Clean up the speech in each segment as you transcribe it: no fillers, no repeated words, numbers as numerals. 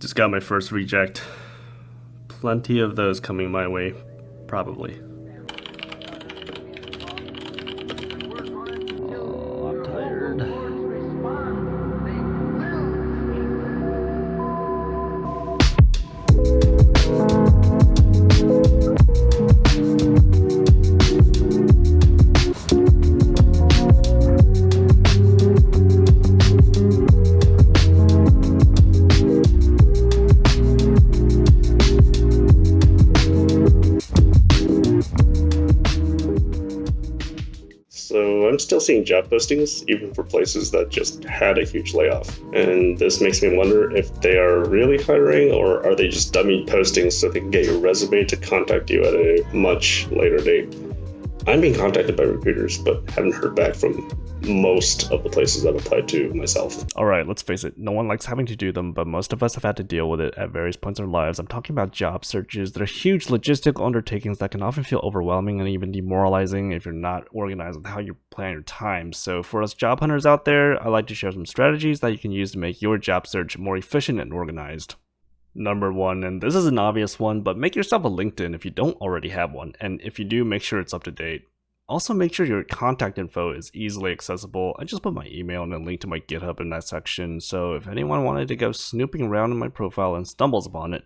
Just got my first reject. Plenty of those coming my way, probably. Oh, I'm tired. So I'm still seeing job postings, even for places that just had a huge layoff. And this makes me wonder if they are really hiring, or are they just dummy postings so they can get your resume to contact you at a much later date. I'm being contacted by recruiters, but haven't heard back from most of the places I've applied to myself. Alright, let's face it, no one likes having to do them, but most of us have had to deal with it at various points in our lives. I'm talking about job searches. They're huge logistical undertakings that can often feel overwhelming and even demoralizing if you're not organized with how you plan your time. So for us job hunters out there, I'd like to share some strategies that you can use to make your job search more efficient and organized. Number one, and this is an obvious one, but make yourself a LinkedIn if you don't already have one, and if you do, make sure it's up to date. Also, make sure your contact info is easily accessible. I just put my email and a link to my GitHub in that section, so if anyone wanted to go snooping around in my profile and stumbles upon it,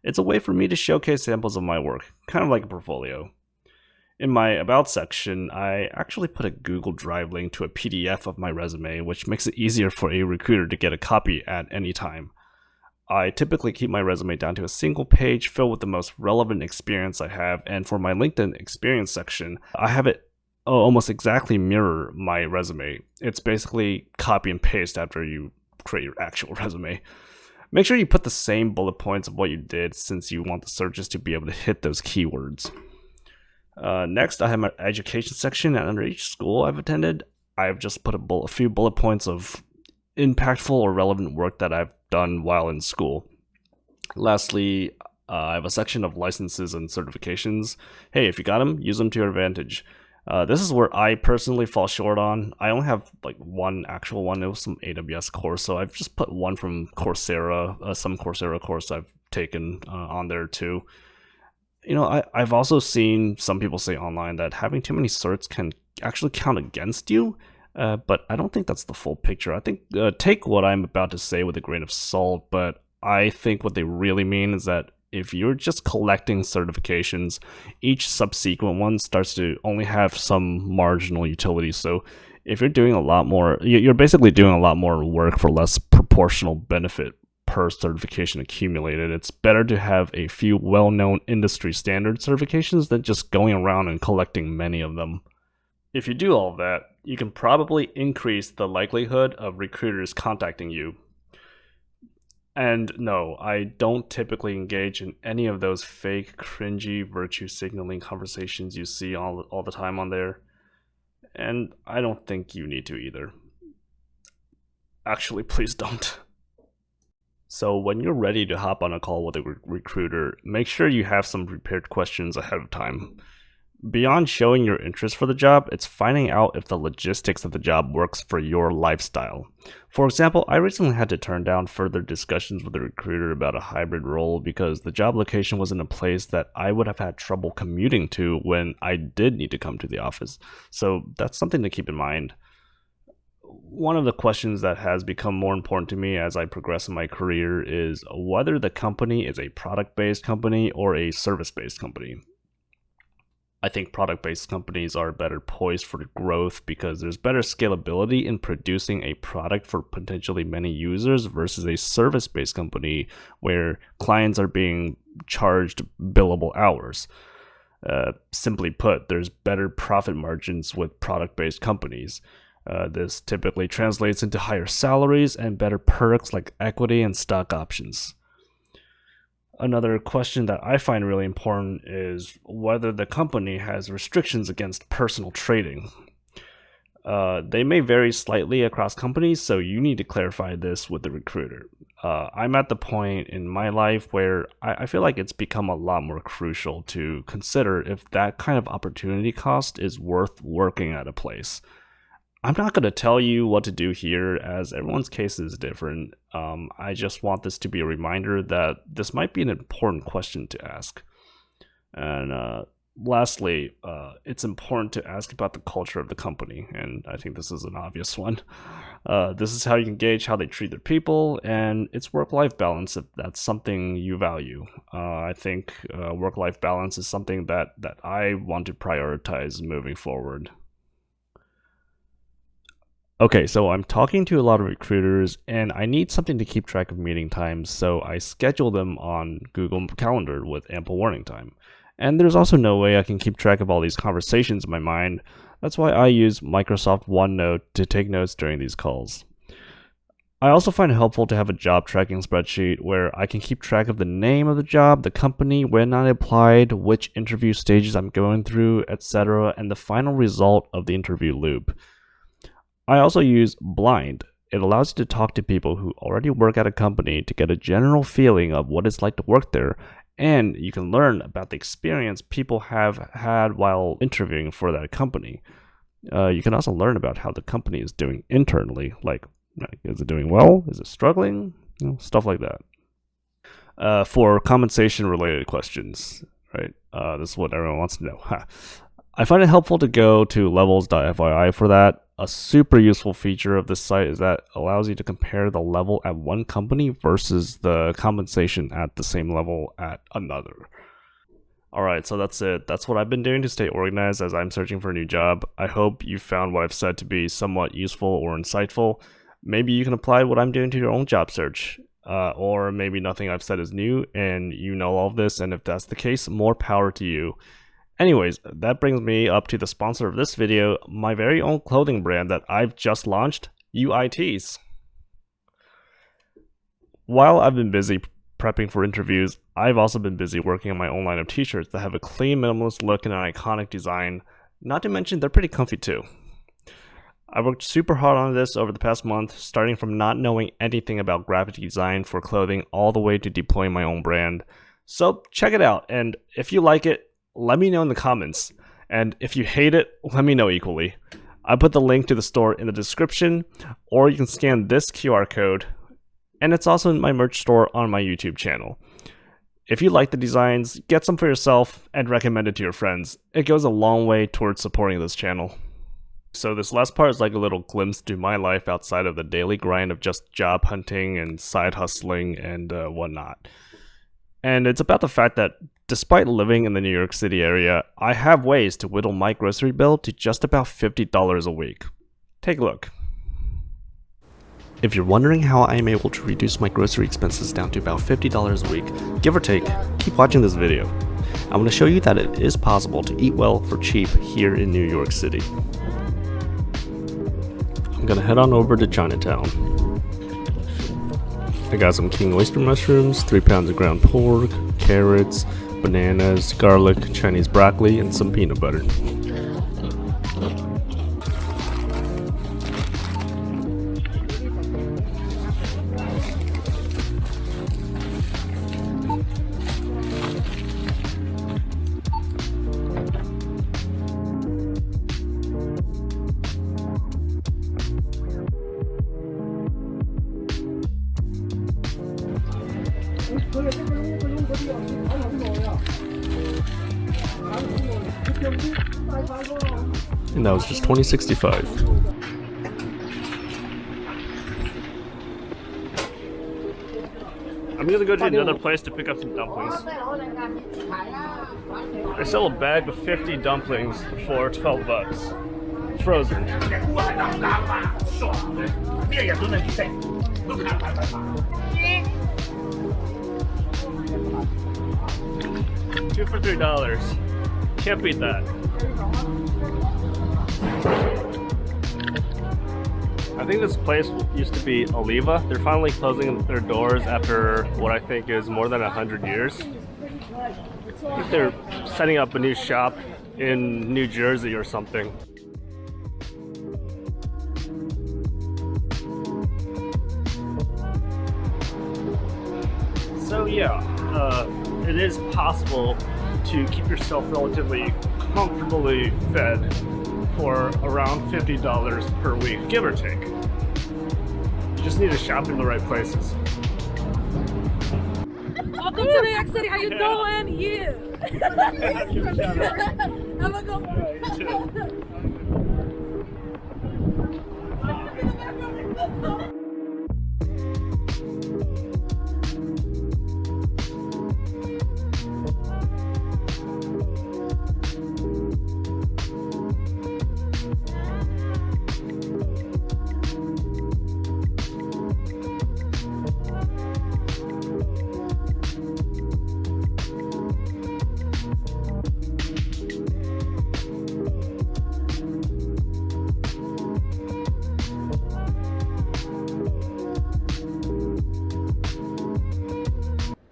it's a way for me to showcase samples of my work, kind of like a portfolio. In my About section, I actually put a Google Drive link to a PDF of my resume, which makes it easier for a recruiter to get a copy at any time. I typically keep my resume down to a single page filled with the most relevant experience I have, and for my LinkedIn experience section, I have it almost exactly mirror my resume. It's basically copy and paste after you create your actual resume. Make sure you put the same bullet points of what you did, since you want the searches to be able to hit those keywords. Next, I have my education section, and under each school I've attended, I've just put a few bullet points of impactful or relevant work that I've done while in school. Lastly, I have a section of licenses and certifications. Hey, if you got them, use them to your advantage. This is where I personally fall short on. I only have like one actual one. It was some AWS course, so I've just put one from Coursera, some Coursera course I've taken on there too. You know, I've also seen some people say online that having too many certs can actually count against you. But I don't think that's the full picture. I think take what I'm about to say with a grain of salt, but I think what they really mean is that if you're just collecting certifications, each subsequent one starts to only have some marginal utility. So if you're doing a lot more, you're basically doing a lot more work for less proportional benefit per certification accumulated. It's better to have a few well-known industry standard certifications than just going around and collecting many of them. If you do all of that, you can probably increase the likelihood of recruiters contacting you. And no, I don't typically engage in any of those fake, cringy, virtue signaling conversations you see all the time on there. And I don't think you need to either. Actually, please don't. So when you're ready to hop on a call with a recruiter, make sure you have some prepared questions ahead of time. Beyond showing your interest for the job, it's finding out if the logistics of the job works for your lifestyle. For example, I recently had to turn down further discussions with a recruiter about a hybrid role because the job location was in a place that I would have had trouble commuting to when I did need to come to the office. So that's something to keep in mind. One of the questions that has become more important to me as I progress in my career is whether the company is a product-based company or a service-based company. I think product-based companies are better poised for growth because there's better scalability in producing a product for potentially many users versus a service-based company where clients are being charged billable hours. Simply put, there's better profit margins with product-based companies. This typically translates into higher salaries and better perks like equity and stock options. Another question that I find really important is whether the company has restrictions against personal trading. They may vary slightly across companies, so you need to clarify this with the recruiter. I'm at the point in my life where I feel like it's become a lot more crucial to consider if that kind of opportunity cost is worth working at a place. I'm not going to tell you what to do here, as everyone's case is different. I just want this to be a reminder that this might be an important question to ask. And lastly, it's important to ask about the culture of the company, and I think this is an obvious one. This is how you can gauge how they treat their people, and it's work-life balance if that's something you value. I think work-life balance is something that I want to prioritize moving forward. Okay, so I'm talking to a lot of recruiters and I need something to keep track of meeting times, so I schedule them on Google Calendar with ample warning time. And there's also no way I can keep track of all these conversations in my mind. That's why I use Microsoft OneNote to take notes during these calls. I also find it helpful to have a job tracking spreadsheet where I can keep track of the name of the job, the company, when I applied, which interview stages I'm going through, etc., and the final result of the interview loop. I also use Blind. It allows you to talk to people who already work at a company to get a general feeling of what it's like to work there, and you can learn about the experience people have had while interviewing for that company. You can also learn about how the company is doing internally, like is it doing well? Is it struggling? Stuff like that. For compensation related questions, right? This is what everyone wants to know. I find it helpful to go to levels.fyi for that. A super useful feature of this site is that it allows you to compare the level at one company versus the compensation at the same level at another. Alright, so that's it. That's what I've been doing to stay organized as I'm searching for a new job. I hope you found what I've said to be somewhat useful or insightful. Maybe you can apply what I'm doing to your own job search. Or maybe nothing I've said is new and you know all of this, and if that's the case, more power to you. Anyways, that brings me up to the sponsor of this video, my very own clothing brand that I've just launched, UITs. While I've been busy prepping for interviews, I've also been busy working on my own line of t-shirts that have a clean minimalist look and an iconic design, not to mention they're pretty comfy too. I worked super hard on this over the past month, starting from not knowing anything about graphic design for clothing all the way to deploying my own brand. So check it out, and if you like it, let me know in the comments. And if you hate it, let me know equally. I put the link to the store in the description, or you can scan this QR code, and it's also in my merch store on my YouTube channel. If you like the designs, get some for yourself and recommend it to your friends. It goes a long way towards supporting this channel. So this last part is like a little glimpse to my life outside of the daily grind of just job hunting and side hustling and whatnot. And it's about the fact that despite living in the New York City area, I have ways to whittle my grocery bill to just about $50 a week. Take a look. If you're wondering how I am able to reduce my grocery expenses down to about $50 a week, give or take, keep watching this video. I want to show you that it is possible to eat well for cheap here in New York City. I'm gonna head on over to Chinatown. I got some king oyster mushrooms, 3 pounds of ground pork, carrots, bananas, garlic, Chinese broccoli, and some peanut butter. And that was just $20.65. I'm gonna go to another place to pick up some dumplings. I sell a bag of 50 dumplings for 12 bucks. Frozen. 2 for $3. Can't beat that. I think this place used to be Oliva. They're finally closing their doors after what I think is more than 100 years. I think they're setting up a new shop in New Jersey or something. So yeah, it is possible to keep yourself relatively comfortably fed for around $50 per week, give or take. You just need to shop in the right places. Welcome to New York City. How you doing? Yeah. Have a good one.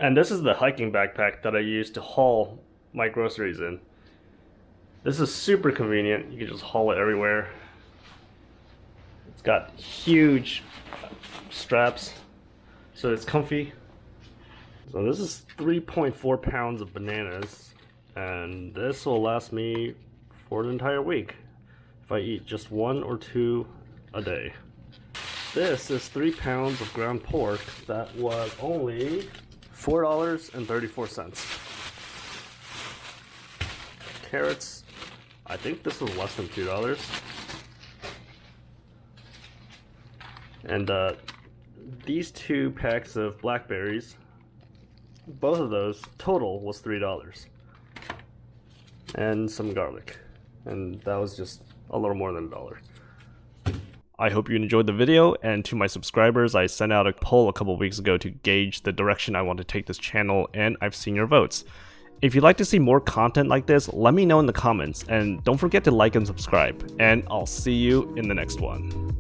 And this is the hiking backpack that I use to haul my groceries in. This is super convenient. You can just haul it everywhere. It's got huge straps, so it's comfy. So this is 3.4 pounds of bananas, and this will last me for an entire week if I eat just 1 or 2 a day. This is 3 pounds of ground pork that was only $4.34. Carrots, I think this was less than $2. And these 2 packs of blackberries, both of those total was $3. And some garlic, and that was just a little more than $1. I hope you enjoyed the video, and to my subscribers, I sent out a poll a couple weeks ago to gauge the direction I want to take this channel, and I've seen your votes. If you'd like to see more content like this, let me know in the comments, and don't forget to like and subscribe, and I'll see you in the next one.